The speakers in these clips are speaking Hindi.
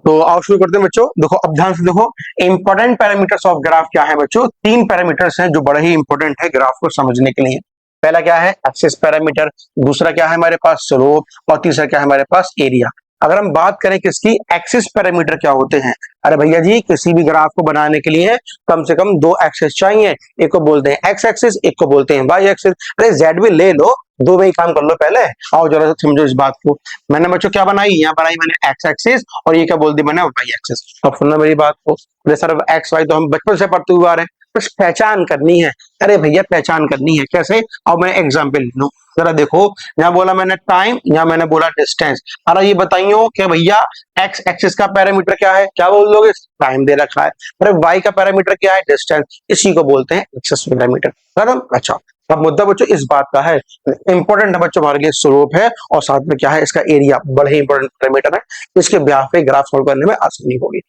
तो आओ शुरू करते हैं बच्चों। देखो अब ध्यान से देखो, इंपॉर्टेंट पैरामीटर्स ऑफ ग्राफ क्या है बच्चों। 3 पैरामीटर्स हैं जो बड़े ही इंपॉर्टेंट है ग्राफ को समझने के लिए। पहला क्या है, एक्सिस पैरामीटर, दूसरा क्या है हमारे पास स्लोप, और तीसरा क्या है हमारे पास एरिया। अगर हम बात करें किसकी, एक्सिस पैरामीटर क्या होते हैं। अरे भैया जी, किसी भी ग्राफ को बनाने के लिए कम से कम 2 एक्सिस चाहिए। एक को बोलते हैं एक्स एक्सिस, एक को बोलते हैं वाई एक्सिस। अरे जेड भी ले लो, 2 में ही काम कर लो। पहले आओ जरा समझो इस बात को। मैंने बच्चों क्या बनाई, यहाँ बनाई मैंने एक्स एक्सिस, और ये क्या बोल दी मैंने, वाई एक्सिस। अब सुनना मेरी बात को। सर एक्स वाई तो हम बचपन से पढ़ते हुए आ रहे हैं, बस पहचान करनी है। अरे भैया पहचान करनी है कैसे, अब मैं एग्जाम्पल ले लूं। जरा देखो, यहाँ बोला मैंने टाइम, यहाँ मैंने बोला डिस्टेंस। अरे ये बताइयो कि भैया एक्स एक्सिस का पैरामीटर क्या है, क्या बोल दोगे, टाइम दे रखा है। अरे वाई का पैरामीटर क्या है, डिस्टेंस, इसी को बोलते हैं एक्सिस पैरामीटर। अच्छा, अब मुद्दा बच्चों इस बात का है, इंपॉर्टेंट है बच्चों हमारे लिए स्लोप है, और साथ में क्या है इसका एरिया, बड़े ही इंपॉर्टेंट पैरामीटर है। इसके ब्याह पे ग्राफ सॉल्व करने में आसानी होगी।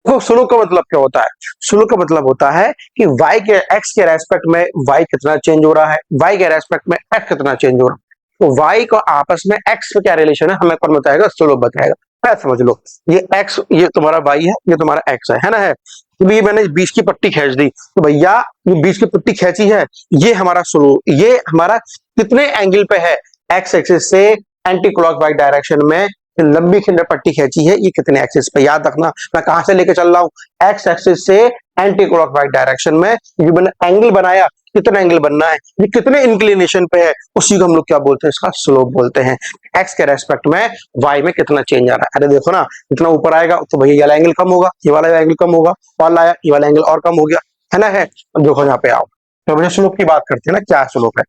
तो स्लोप का मतलब क्या होता है, स्लोप का मतलब होता है कि y के x के रेस्पेक्ट में y कितना चेंज हो रहा है, y के रेस्पेक्ट में x कितना चेंज हो रहा है। तो y को आपस में x में क्या रिलेशन है हमें कौन बताएगा, स्लोप बताएगा। ऐसा समझ लो, ये x, ये तुम्हारा y है, ये तुम्हारा x है ना। है तो ये मैंने 20 की पट्टी खींच दी, तो भैया ये 20 की पट्टी खींची है, ये हमारा स्लोप, ये हमारा कितने एंगल पे है, x एक्सिस से एंटी क्लॉकवाइज डायरेक्शन में लंबी खंड पट्टी खींची है, ये कितने एक्सिस पे। याद रखना मैं कहां से लेके चल रहा हूं, एक्स एक्सिस से एंटी क्लॉकवाइज डायरेक्शन में ये मैंने एंगल बनाया, कितना एंगल बनना है, ये कितने इंक्लिनेशन पे है, उसी को हम लोग क्या बोलते हैं, इसका स्लोप बोलते हैं। एक्स के रेस्पेक्ट में वाई में कितना चेंज आ रहा है। अरे देखो ना, जितना ऊपर आएगा तो भैया ये वाला एंगल कम होगा, ये वाला एंगल कम होगा, और लाया ये वाला एंगल और कम हो गया, है ना। है अब देखो यहाँ पे आओ, तो भैया स्लोप की बात करते हैं ना, क्या स्लोप है।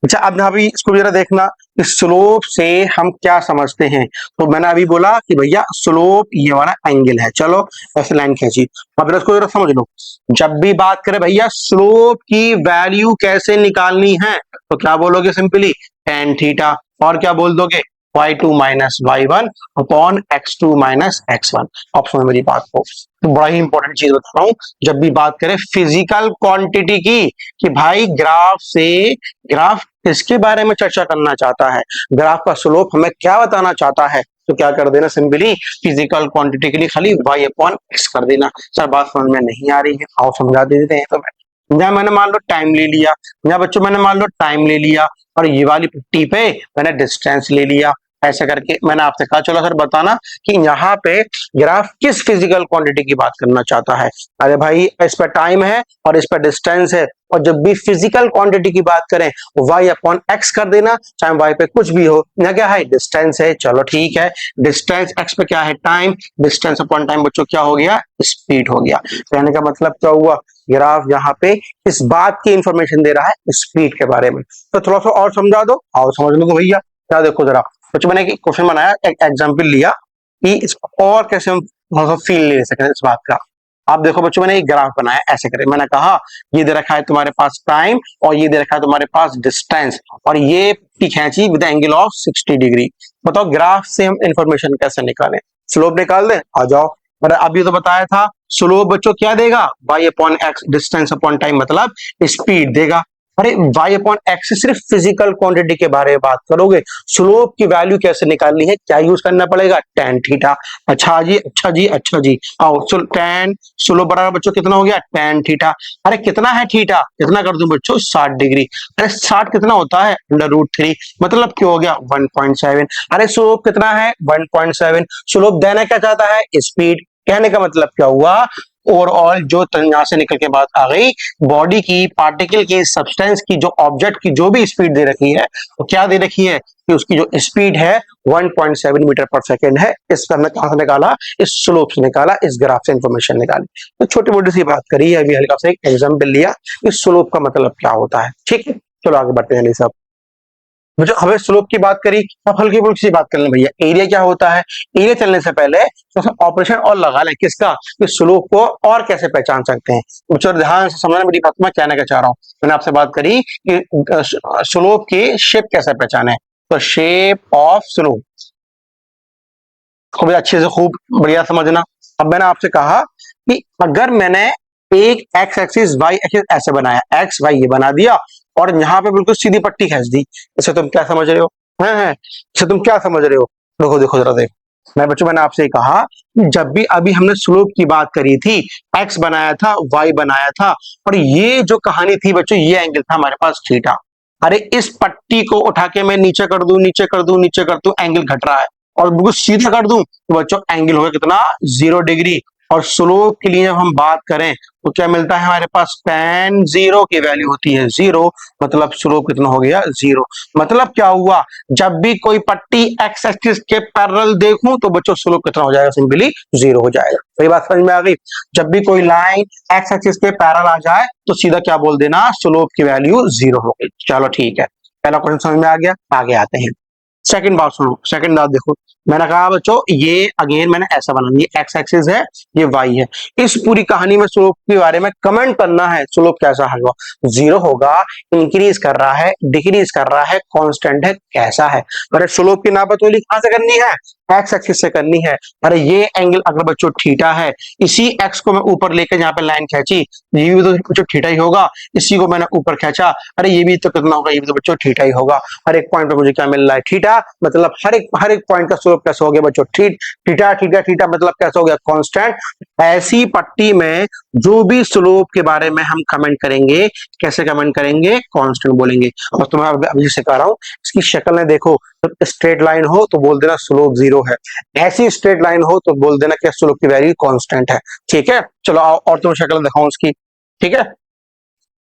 अच्छा अब यहाँ भी इसको जरा देखना, इस स्लोप से हम क्या समझते हैं। तो मैंने अभी बोला कि भैया स्लोप ये वाला एंगल है, चलो ऐसे लाइन खींची। अब इसको जरा समझ लो, जब भी बात करें भैया स्लोप की वैल्यू कैसे निकालनी है, तो क्या बोलोगे, सिंपली tan थीटा, और क्या बोल दोगे, y2 minus y1 upon x2 minus x1। अब समझ मेरी बात को, तो बड़ा ही इंपॉर्टेंट चीज बता रहा हूं, जब भी बात करें फिजिकल क्वांटिटी की, कि भाई ग्राफ से, ग्राफ किसके बारे में चर्चा करना चाहता है, ग्राफ का स्लोप हमें क्या बताना चाहता है, तो क्या कर देना, सिंपली फिजिकल क्वांटिटी के लिए खाली y अपॉन x कर देना। सर बात समझ में नहीं आ रही है, आओ समझा देते हैं। तो यहाँ मैंने मान लो टाइम ले लिया, यहाँ बच्चों मैंने मान लो टाइम ले लिया, और ये वाली पट्टी पे मैंने डिस्टेंस ले लिया। ऐसा करके मैंने आपसे कहा चलो सर बताना कि यहाँ पे ग्राफ किस फिजिकल क्वांटिटी की बात करना चाहता है। अरे भाई इस पर टाइम है और इस पर डिस्टेंस है, और जब भी फिजिकल क्वांटिटी की बात करें y अपॉन x कर देना, चाहे y पे कुछ भी हो। यहाँ क्या है, डिस्टेंस है, चलो ठीक है, डिस्टेंस x पे क्या है, टाइम, डिस्टेंस अपॉन टाइम बच्चों क्या हो गया, स्पीड हो गया। कहने का मतलब क्या हुआ, ग्राफ यहाँ पे इस बात की इंफॉर्मेशन दे रहा है स्पीड के बारे में। तो थोड़ा सा और समझा दो, आओ समझ लो भैया। क्या देखो जरा, बच्चों मैंने एक क्वेश्चन बनाया, एक एग्जाम्पल लिया कि इसको और कैसे हम थोड़ा सा फील ले सकें इस बात का। आप देखो बच्चों, मैंने एक ग्राफ बनाया, ऐसे करें, मैंने कहा ये दे रखा है तुम्हारे पास टाइम, और ये दे रखा है तुम्हारे पास डिस्टेंस, और ये खींची विद एंगल ऑफ 60 डिग्री। बताओ ग्राफ से हम इंफॉर्मेशन कैसे निकालें, स्लोप निकाल दें, आ जाओ। मैंने अभी तो बताया था स्लोप बच्चों क्या देगा, y upon x, distance upon time मतलब स्पीड देगा। अरे y अपॉन एक्स से सिर्फ फिजिकल क्वांटिटी के बारे में बात करोगे, स्लोप की वैल्यू कैसे निकालनी है, क्या यूज करना पड़ेगा, tan थीटा। अच्छा जी, अच्छा जी, अच्छा जी, आओ tan स्लोप बराबर बच्चों कितना हो गया, tan थीटा। अरे कितना है थीटा, कितना कर दूं बच्चों, 60 डिग्री। अरे 60 कितना होता है, √3, मतलब क्या हो गया, 1.7। अरे स्लोप कितना है, 1.7। स्लोप देना क्या चाहता है, स्पीड। कहने का मतलब क्या हुआ, ओवरऑल जो यहां से निकल के बात आ गई, बॉडी की, पार्टिकल की, सब्सटेंस की, जो ऑब्जेक्ट की जो भी स्पीड दे रखी है, वो क्या दे रखी है कि उसकी जो स्पीड है 1.7 मीटर पर सेकेंड है। इसका हमने कहां से निकाला, इस स्लोप से निकाला, इस ग्राफ से इंफॉर्मेशन निकाली। तो छोटी मोटी सी बात करी है, अभी हल्का सा एक एग्जाम्पल लिया, इस स्लोप का मतलब क्या होता है। ठीक है, चलो आगे बढ़ते हैं सब। मुझे हमें स्लोप की बात करी, अब हल्की फुल्की सी बात कर लें भैया, एरिया क्या होता है। एरिया चलने से पहले तो ऑपरेशन और लगा लें, किसका, कि स्लोप को और कैसे पहचान सकते हैं। मुझे ध्यान से समझना मेरी बात, मैं कहने का चाह रहा हूँ। मैंने आपसे बात करी कि स्लोप की शेप कैसे पहचाने, तो शेप ऑफ स्लोप खूब अच्छे से, खूब बढ़िया समझना। अब मैंने आपसे कहा कि अगर मैंने एक एक्स एक्सिस वाई एक्सिस ऐसे बनाया, एक्स वाई ये बना दिया, और यहाँ पे बिल्कुल सीधी पट्टी खींच दी, इसे तुम क्या समझ रहे हो, हैं इसे तुम क्या समझ रहे हो, देखो देखो जरा देखो, मैं बच्चों मैंने आपसे कहा कि जब भी अभी हमने स्लोप की बात करी थी, एक्स बनाया था, वाई बनाया था, और ये जो कहानी थी बच्चों, ये एंगल था हमारे पास थीटा। अरे इस पट्टी को उठा के मैं नीचे कर दूं, नीचे कर दूं, नीचे कर दूं, एंगल घट रहा है, और बिल्कुल सीधा कर दूं तो बच्चों एंगल होगा कितना, 0 डिग्री। और स्लोप के लिए जब हम बात करें तो क्या मिलता है हमारे पास, tan 0 की वैल्यू होती है 0, मतलब स्लोप कितना हो गया, 0। मतलब क्या हुआ, जब भी कोई पट्टी एक्स एक्सिस के पैरेलल देखूं तो बच्चों स्लोप कितना हो जाएगा, सिंपली 0 हो जाएगा। सही बात समझ में आ गई। जब भी कोई लाइन एक्स एक्सिस के पैरेलल आ जाए तो सीधा क्या बोल देना, स्लोप की वैल्यू 0 हो गई। चलो ठीक है, पहला क्वेश्चन समझ में आ गया, आगे आते हैं। सेकंड बात सुनो, सेकंड बात देखो, मैंने कहा बच्चों ये अगेन मैंने ऐसा बना, ये एक्स एक्सिस है, ये वाई है। इस पूरी कहानी में स्लोप के बारे में कमेंट करना है, स्लोप कैसा होगा, 0 होगा, इंक्रीज कर रहा है, डिक्रीज कर रहा है, कांस्टेंट है, कैसा है। अरे स्लोप की नाप तो कहां से करनी है, एक्स एक्सिस से करनी है। अरे ये एंगल अगर बच्चों थीटा है, इसी एक्स को मैं ऊपर लेकर यहाँ पे लाइन खींची, ये भी तो बच्चों थीटा ही होगा। इसी को मैंने ऊपर खींचा, अरे ये भी तो कितना होगा, ये भी तो बच्चों थीटा ही होगा। हर एक पॉइंट पे मुझे क्या मिल रहा है, थीटा, मतलब हर एक पॉइंट का स्लोप कैसा हो गया बच्चों, थीटा थीटा थीटा, मतलब कैसा हो गया, कांस्टेंट। ऐसी पट्टी में जो भी स्लोप के बारे में हम कमेंट करेंगे, कैसे कमेंट करेंगे, कांस्टेंट बोलेंगे। और तुम्हें अभी सिखा रहा हूं, इसकी शक्ल में देखो, स्ट्रेट लाइन हो तो बोल देना स्लोप 0 है, ऐसी स्ट्रेट लाइन हो तो बोल देना कि स्लोप की वैल्यू कांस्टेंट है। ठीक है, चलो आओ और तुम्हें शक्ल दिखाऊं उसकी। ठीक है,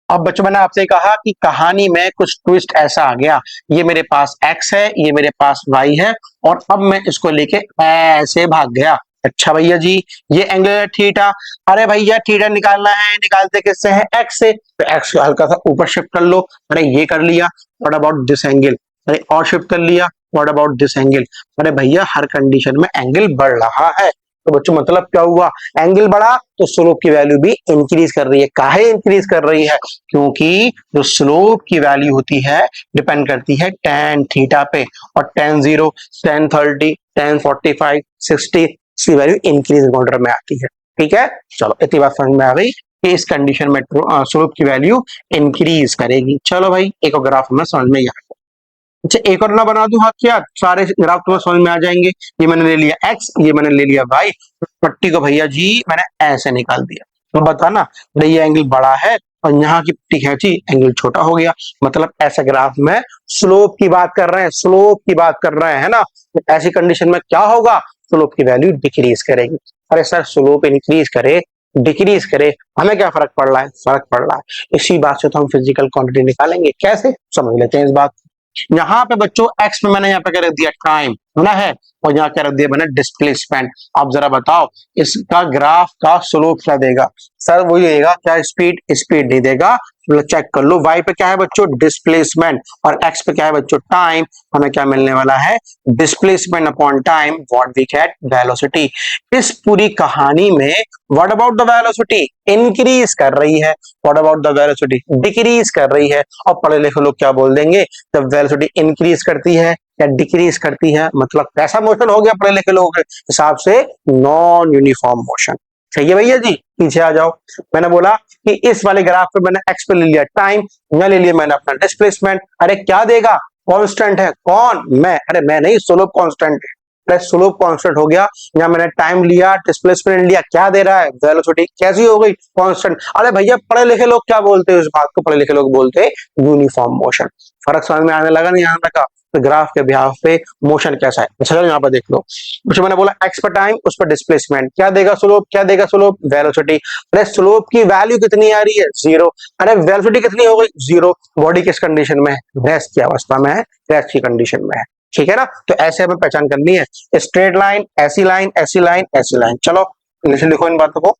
अब बच्चों मैंने आपसे कहा कि कहानी में कुछ ट्विस्ट ऐसा आ गया, ये मेरे पास x है, ये मेरे पास y है, और अब मैं इसको लेके ऐसे भाग गया। अच्छा भैया जी, ये एंगल है थीटा। अरे भैया थीटा निकालना है, निकालते किससे है, x से, तो x को हल्का सा ऊपर शिफ्ट कर लो। अरे ये कर लिया, व्हाट अबाउट दिस एंगल, अरे और शिफ्ट कर लिया, व्हाट अबाउट दिस एंगल। अरे भैया हर कंडीशन में एंगल बढ़ रहा है, तो बच्चों मतलब क्या हुआ, एंगल बढ़ा तो स्लोप की वैल्यू भी इंक्रीज कर रही है। काहे इंक्रीज कर रही है, क्योंकि जो स्लोप की वैल्यू होती है डिपेंड करती है tan थीटा पे, और tan 0, tan 30, tan 45, 60 इसकी वैल्यू इंक्रीज ऑर्डर में आती है। ठीक है, चलो इतनी बात समझ में आ गई कि इस कंडीशन में स्लोप की वैल्यू इंक्रीज करेगी। चलो भाई एक और ग्राफ हमें समझ में आ गया। अच्छा एक और ना बना दूं, हाँ क्या, सारे ग्राफ तुम्हें समझ में आ जाएंगे। ये मैंने ले लिया x, ये मैंने ले लिया y, पट्टी को भैया जी मैंने ऐसे निकाल दिया, तो बताना भाई ये एंगल बड़ा है और यहाँ की पट्टी खींची, एंगल छोटा हो गया। मतलब ऐसे ग्राफ में स्लोप की बात कर रहे हैं, स्लोप की बात कर रहे हैं ना, तो ऐसी कंडीशन में क्या होगा, स्लोप की वैल्यू डिक्रीज करेगी। अरे सर स्लोप इंक्रीज करे, डिक्रीज करे, हमें क्या फर्क पड़ रहा है, फर्क पड़ रहा है। इसी बात से तो हम फिजिकल क्वांटिटी निकालेंगे, कैसे समझ लेते हैं इस बात। यहाँ पे बच्चों x में मैंने यहाँ पे क्या रख दिया, टाइम होना है, और यहाँ क्या रख दिया मैंने, डिस्प्लेसमेंट। आप जरा बताओ इसका ग्राफ का स्लोप क्या देगा, सर वही देगा क्या, स्पीड, स्पीड नहीं देगा। चेक कर लो, y पे क्या है बच्चों, डिस्प्लेसमेंट, और x पे क्या है बच्चों, टाइम। हमें क्या मिलने वाला है, displacement upon time, what we get, velocity. इस पूरी कहानी में what about the velocity, increase कर रही है, what about the velocity, decrease कर रही है। और पढ़े लिखे लोग क्या बोल देंगे, जब वेलोसिटी इंक्रीज करती है या डिक्रीज करती है मतलब कैसा मोशन हो गया, पढ़े लिखे लोगों के हिसाब से नॉन यूनिफॉर्म मोशन। सही है भैया जी, पीछे आ जाओ। मैंने बोला कि इस वाले ग्राफ पे मैंने एक्स पे ले लिया टाइम, मैं ले लिया मैंने अपना डिस्प्लेसमेंट। अरे क्या देगा, कांस्टेंट है, कौन, मैं, अरे मैं नहीं, स्लोप कांस्टेंट है। स्लोप कांस्टेंट हो गया, यहाँ मैंने टाइम लिया, डिस्प्लेसमेंट लिया, क्या दे रहा है, वेलोसिटी कैसी हो गई, कांस्टेंट। अरे भैया पढ़े लिखे लोग क्या बोलते हैं, इस बात को पढ़े लिखे लोग बोलते हैं यूनिफॉर्म मोशन। फर्क समझ में आने लगा नहीं यहाँ तक, तो ग्राफ के बिहाफ पे मोशन कैसा है। अच्छा यहाँ पर देख लो, कुछ मैंने बोला एक्स पर टाइम, उस पर डिस्प्लेसमेंट, क्या देगा स्लोप, क्या देगा स्लोप, वेलोसिटी। अरे स्लोप की वैल्यू कितनी आ रही है, 0। अरे वेलोसिटी कितनी हो गई, 0। बॉडी किस कंडीशन में है, रेस्ट की अवस्था में है, रेस्ट की कंडीशन में है। ठीक है ना, तो ऐसे हमें पहचान करनी है, स्ट्रेट लाइन, ऐसी लाइन, ऐसी लाइन, ऐसी लाइन। चलो लिखो इन बातों को,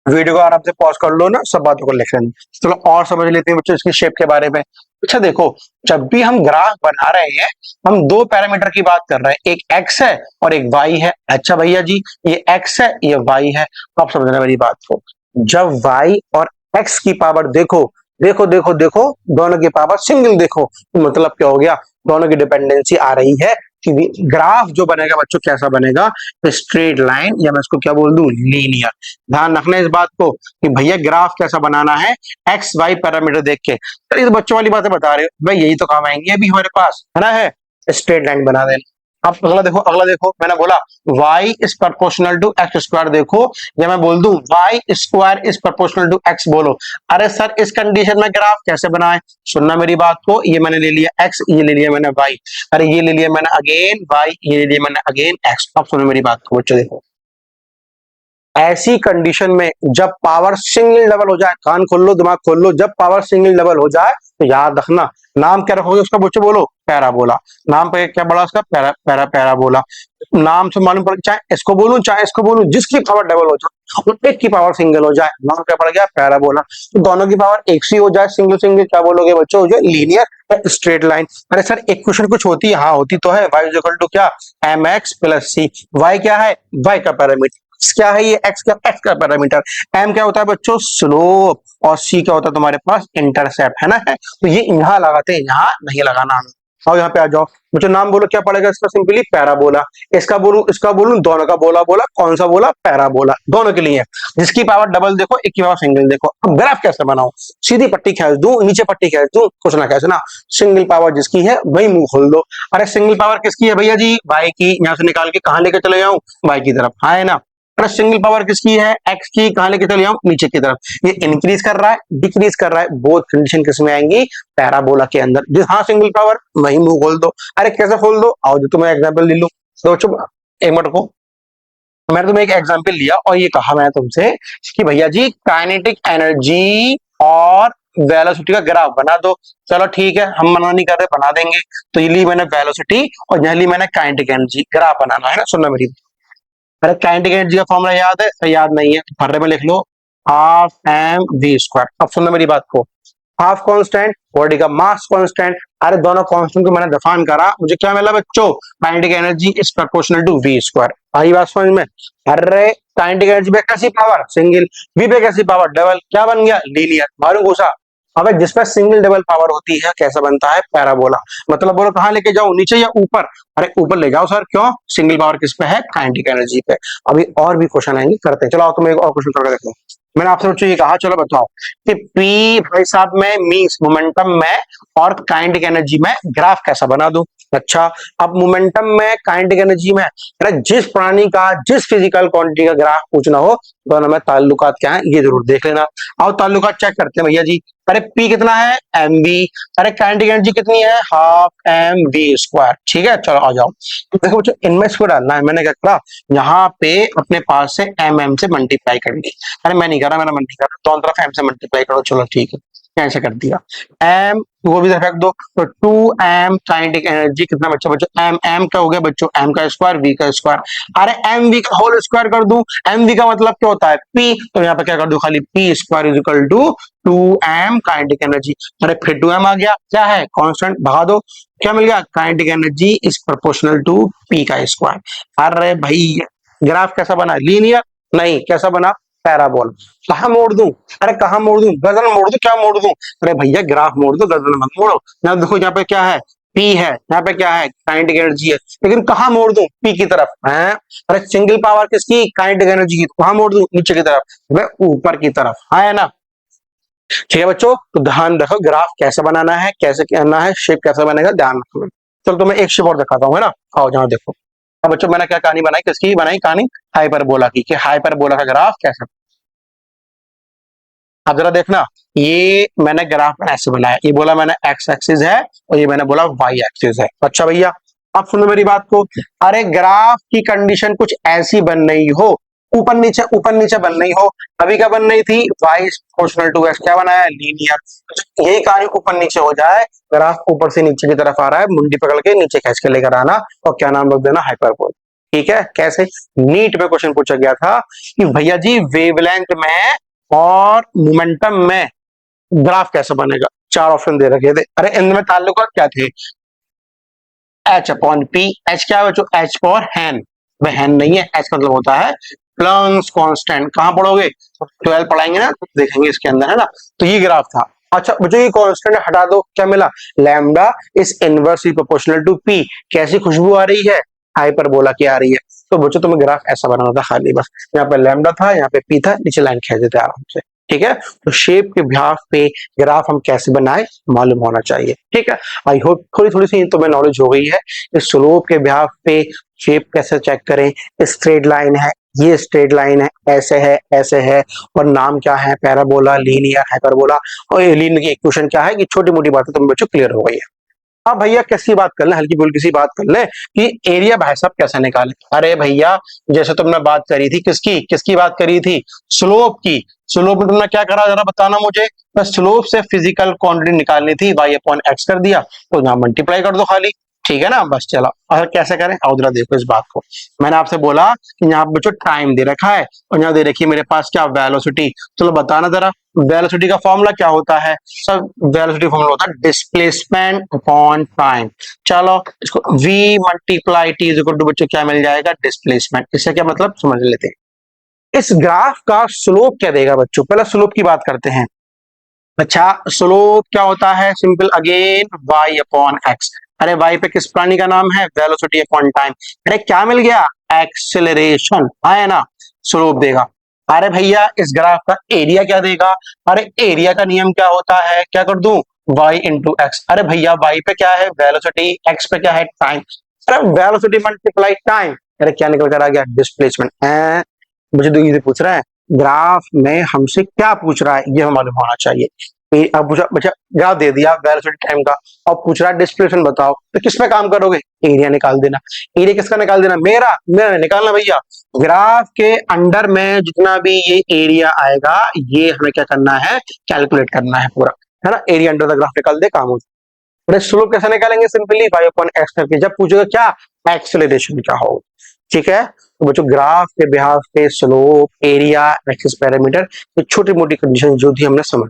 वीडियो को आराम से पॉज कर लो ना, सब बातों को लिख लेना। चलो और समझ लेते हैं बच्चों इसकी शेप के बारे में। अच्छा देखो, जब भी हम ग्राफ बना रहे हैं हम दो पैरामीटर की बात कर रहे हैं, एक x है और एक y है। अच्छा भैया जी ये x है ये y है, तो आप समझना मेरी बात को, जब y और x की पावर देखो देखो देखो देखो, दोनों की पावर सिंगल देखो, तो मतलब क्या हो गया, दोनों की डिपेंडेंसी आ रही है कि ग्राफ जो बनेगा बच्चों कैसा बनेगा, स्ट्रेट लाइन, या मैं इसको क्या बोल दूं, लीनियर। ध्यान रखना इस बात को कि भैया ग्राफ कैसा बनाना है, एक्स वाई पैरामीटर देख के। तो इस बच्चों वाली बातें बता रहे हो भाई, यही तो काम आएंगे अभी हमारे पास, है ना, है स्ट्रेट लाइन बना देना। अब अगला देखो मैंने बोला y is proportional to x square. देखो जब मैं बोल दूं y square is proportional to x, बोलो अरे सर इस कंडीशन में ग्राफ कैसे बनाए। सुनना मेरी बात को, ये मैंने ले लिया x, ये ले लिया मैंने y, अरे ये ले लिया मैंने अगेन y, ये ले लिया मैंने अगेन x। अब सुनो मेरी बात को बच्चों, देखो ऐसी कंडीशन में जब पावर सिंगल डबल हो जाए, कान खोल लो दिमाग खोल लो, जब पावर सिंगल डबल हो जाए तो याद रखना नाम क्या रखोगे उसका बच्चों, बोलो पैराबोला। नाम पे क्या बड़ा उसका, पैराबोला। नाम से मालूम पड़, चाहे इसको बोलूं चाहे इसको बोलूं, जिसकी पावर डबल हो जाए और एक की पावर सिंगल हो जाए, नाम क्या पड़ गया, पैराबोला। तो दोनों की पावर एक सी हो जाए, सिंगल सिंगल, क्या बोलोगे बच्चों, जो लीनियर स्ट्रेट लाइन। अरे सर एक क्वेश्चन कुछ होती है, हाँ होती तो है, y इज इक्वल टू क्या, mx प्लस सी। y क्या है, y का पैरामीटर, क्या है ये, x का पैरामीटर। m क्या होता है बच्चों, स्लोप, और c क्या होता है तुम्हारे पास, इंटरसेप्ट, है ना। है तो ये यहां लगाते हैं, यहाँ नहीं लगाना हमें। और यहाँ पे आ जाओ मुझे, नाम बोलो क्या पड़ेगा इसका, सिंपली पैराबोला। इसका बोलूं दोनों का बोला, कौन सा बोला, पैराबोला, दोनों के लिए। जिसकी पावर डबल देखो, एक की पावर सिंगल देखो। अब ग्राफ कैसे बनाओ, सीधी पट्टी खींच दूं, नीचे पट्टी खींच दूं, कुछ ना कैसे ना, सिंगल पावर जिसकी है वही मुंह खोल दो। अरे सिंगल पावर किसकी है भैया जी, वाई की, यहाँ से निकाल के कहां लेके चले जाऊं, वाई की तरफ, हाँ है ना। अरे सिंगल पावर किसकी है, एक्स की, कहां लेके चले जाऊं, नीचे की तरफ। ये इंक्रीज कर रहा है, डिक्रीज कर रहा है, बोथ कंडीशन किसमें आएंगी, पैराबोला के अंदर। जिस हाँ सिंगल पावर वही मुंह खोल दो। अरे कैसे खोल दो, आओ जो तुम्हें एग्जांपल ले लो। सोचो एक मिनट को, मैंने तुम्हें एक एग्जांपल लिया और ये कहा मैं तुमसे कि भैया जी काइनेटिक एनर्जी और वेलोसिटी का ग्राफ बना दो। चलो ठीक है, हम मना नहीं कर रहे, बना देंगे। तो ये ली मैंने वेलोसिटी और यहाँ ली मैंने काइनेटिक एनर्जी, ग्राफ बनाना है ना। सुनना मेरी, अरे काइनेटिक एनर्जी का फॉर्मूला याद है, याद नहीं है, फर्रे में लिख लो, हाफ एम वी स्क्वायर। अब सुनना मेरी बात को, हाफ कांस्टेंट, बॉडी का मास कांस्टेंट। अरे दोनों कांस्टेंट को मैंने डिफाइन करा, मुझे क्या मिला बच्चों, kinetic energy is proportional to V square. आई बात समझ में। अरे काइनेटिक एनर्जी पे कैसी पावर, सिंगल, वी पे कैसी पावर, डबल, क्या बन गया, लीनियर। मालूम घुसा। अब जिसपे सिंगल डबल पावर होती है कैसा बनता है, पैराबोला। मतलब बोलो कहां लेके जाओ, नीचे या ऊपर, अरे ऊपर ले जाओ सर, क्यों, सिंगल पावर किस पे है, काइनेटिक एनर्जी पे। अभी और भी क्वेश्चन आएंगे, करते हैं। चलो तुम एक और क्वेश्चन करके देखो। मैंने आपसे बच्चों ये कहा, चलो बताओ कि पी भाई साहब में मीन्स मोमेंटम में और काइनेटिक एनर्जी में ग्राफ कैसा बना दूं। अच्छा, अब मोमेंटम में काइनेटिक एनर्जी में, अरे जिस प्राणी का, जिस फिजिकल क्वांटिटी का ग्राफ पूछना हो, दोनों में ताल्लुकात क्या है ये जरूर देख लेना। आओ ताल्लुकात चेक करते हैं भैया जी। अरे पी कितना है, एम वी। अरे काइनेटिक एनर्जी कितनी है, हाफ एम वी स्क्वायर। ठीक है, चलो आ जाओ। देखो बच्चों इनमें इसको डालना है, मैंने क्या करा, यहाँ पे अपने पास से एम से मल्टीप्लाई कर दी। अरे मैं नहीं कर रहा, मैंने मन नहीं कर रहा, दोनों तरफ एम से मल्टीप्लाई करो। चलो ठीक है, कैसे कर दिया, एम वो भी रख दो, तो 2m काइनेटिक एनर्जी कितना बच्चा, एम एम क्या हो गया बच्चों, एम का स्क्वायर वी का स्क्वायर। अरे एम वी का होल स्क्वायर कर दूं, एम वी का मतलब क्या होता है, पी, तो यहाँ पे क्या कर दो, खाली P square is equal to 2m kinetic energy. अरे फिर 2m आ गया, क्या है कांस्टेंट, भगा दो, क्या मिल गया, kinetic energy is proportional to P का स्क्वायर। अरे भाई ग्राफ कैसा बना, लीनियर नहीं, कैसा बना, पैराबोल। कहां मोड़ दूं, अरे कहां मोड़ दूं, गजन मोड़ दूं, क्या मोड़ दूं, अरे भैया ग्राफ मोड़ दो, गजन मत मोड़ो। यहाँ देखो, यहाँ पे क्या है, पी है, यहाँ पे क्या है, काइनेटिक एनर्जी है, लेकिन कहां मोड़ दूं, पी की तरफ है। अरे सिंगल पावर किसकी, काइनेटिक एनर्जी की, कहां मोड़ दूं, नीचे की तरफ, वे ऊपर की तरफ, है ना। ठीक है बच्चों, तो ध्यान रखो ग्राफ कैसे बनाना है, कैसे करना है, शेप कैसे बनेगा, ध्यान रखो। चलो तो मैं एक शेप और दिखाता हूँ, है ना। आओ जहाँ देखो, अब बच्चों मैंने क्या कहानी बनाई, किसकी बनाई कहानी, हाइपरबोला की, कि हाइपरबोला का ग्राफ कैसे। अब जरा देखना, ये मैंने ग्राफ ऐसे बनाया, ये बोला मैंने एक्स एक्सिस है और ये मैंने बोला वाई एक्सिस है। अच्छा भैया अब सुनो मेरी बात को, अरे ग्राफ की कंडीशन कुछ ऐसी बन रही हो, ऊपर नीचे बन रही हो। अभी क्या बन रही थी, वाई प्रोपोर्शनल टू एक्स, क्या बनाया, लीनियर। यही कहानी ऊपर नीचे हो जाए, ग्राफ ऊपर से नीचे की तरफ आ रहा है, मुंडी पकड़ के नीचे खींच के लेकर आना, और क्या नाम रख देना, हाइपरबोला। ठीक है, कैसे, नीट में क्वेश्चन पूछा गया था कि भैया जी वेवलेंथ में और मोमेंटम में ग्राफ कैसे बनेगा, चार ऑप्शन दे रखे थे। अरे इनमें ताल्लुकात क्या थे, एच अपॉन पी, एच क्या है बच्चों, एच फॉर हैन, वह हैन नहीं है, एच मतलब होता है प्लैंक्स कांस्टेंट। कहां पढ़ोगे, 12 पढ़ाएंगे ना, तो देखेंगे इसके अंदर, है ना। तो ये ग्राफ था। अच्छा बच्चों ये कांस्टेंट हटा दो, क्या मिला, lambda is inversely proportional to P. कैसी खुशबू आ रही है, हाइपरबोला की आ रही है। तो बच्चों तुम्हें ग्राफ ऐसा बनाना था खाली, बस यहाँ पे लैम्डा था, यहाँ पे पी था, नीचे लाइन खींच देते आराम से। ठीक है, तो शेप के बिहाफ पे ग्राफ हम कैसे बनाए मालूम होना चाहिए। ठीक है, आई होप थोड़ी थोड़ी सी तो मैं नॉलेज हो गई है। इस स्लोप के बिहाफ पे शेप कैसे चेक करें, स्ट्रेट लाइन है, ये स्ट्रेट लाइन है, ऐसे है, और नाम क्या है, पैराबोला, लीनियर, हाइपरबोला, और लीनियर की इक्वेशन क्या है, कि छोटी मोटी बातें तुम बच्चों क्लियर हो गई है। अब भैया किसकी बात कर ले, हल्की फुल्की सी बात कर ले कि एरिया भाई साहब कैसे निकाले। अरे भैया, जैसे तुमने बात करी थी किसकी किसकी बात करी थी, स्लोप की। स्लोप में तुमने क्या करा जरा बताना मुझे। मैं स्लोप से फिजिकल क्वांटिटी निकालनी थी, y अपॉन एक्स कर दिया, तो यहाँ मल्टीप्लाई कर दो खाली। ठीक है ना, बस चलो। और कैसे करें, आओ जरा देखो इस बात को। मैंने आपसे बोला कि यहाँ पे बच्चों टाइम दे रखा है, और यहाँ दे रखी है मेरे पास क्या, वेलोसिटी। चलो बताना जरा, वेलोसिटी का फॉर्मूला क्या होता है सर। वेलोसिटी फॉर्मूला होता है डिस्प्लेसमेंट अपॉन टाइम। चलो इसको v multiply t is equal to बच्चों क्या मिल जाएगा, डिस्प्लेसमेंट। इससे क्या मतलब समझ लेते हैं। इस ग्राफ का स्लोप क्या देगा बच्चों, पहले स्लोप की बात करते हैं। अच्छा, स्लोप क्या होता है, simple again y upon x. अरे y पे किस प्राणी का नाम है, वेलोसिटी अपॉन टाइम। अरे क्या मिल गया, एक्सेलरेशन है ना, स्लोप देगा। अरे भैया इस ग्राफ का एरिया क्या देगा, अरे एरिया का नियम क्या होता है, क्या कर दूं, y इंटू एक्स। अरे भैया y पे क्या है, वेलोसिटी, x पे क्या है, टाइम। अरे वेलोसिटी मल्टीप्लाई टाइम, अरे क्या निकल कर आ गया, डिस्प्लेसमेंट है। मुझे तो ये पूछ रहा है ग्राफ में हमसे क्या पूछ रहा है, ये हमें मालूम होना चाहिए। अब पूछा बच्चा, ग्राफ दे दिया वेलोसिटी टाइम का, अब पूछ रहा है डिस्प्लेसमेंट बताओ, तो किस में काम करोगे, एरिया निकाल देना। एरिया किसका निकाल देना, मेरा मेरा निकालना भैया। ग्राफ के अंडर में जितना भी ये एरिया आएगा, ये हमें क्या करना है, कैलकुलेट करना है पूरा, है ना। एरिया अंडर द ग्राफ निकाल दे, काम हो जाए। स्लोप कैसे निकालेंगे, सिंपली y अपॉन एक्स करके। जब पूछेगा क्या, एक्सेलरेशन क्या होगा। ठीक है, तो बच्चों ग्राफ के बिहाफ पे स्लोप, एरिया, एक्सिस पैरामीटर, ये छोटी मोटी कंडीशन जो थी हमने समझ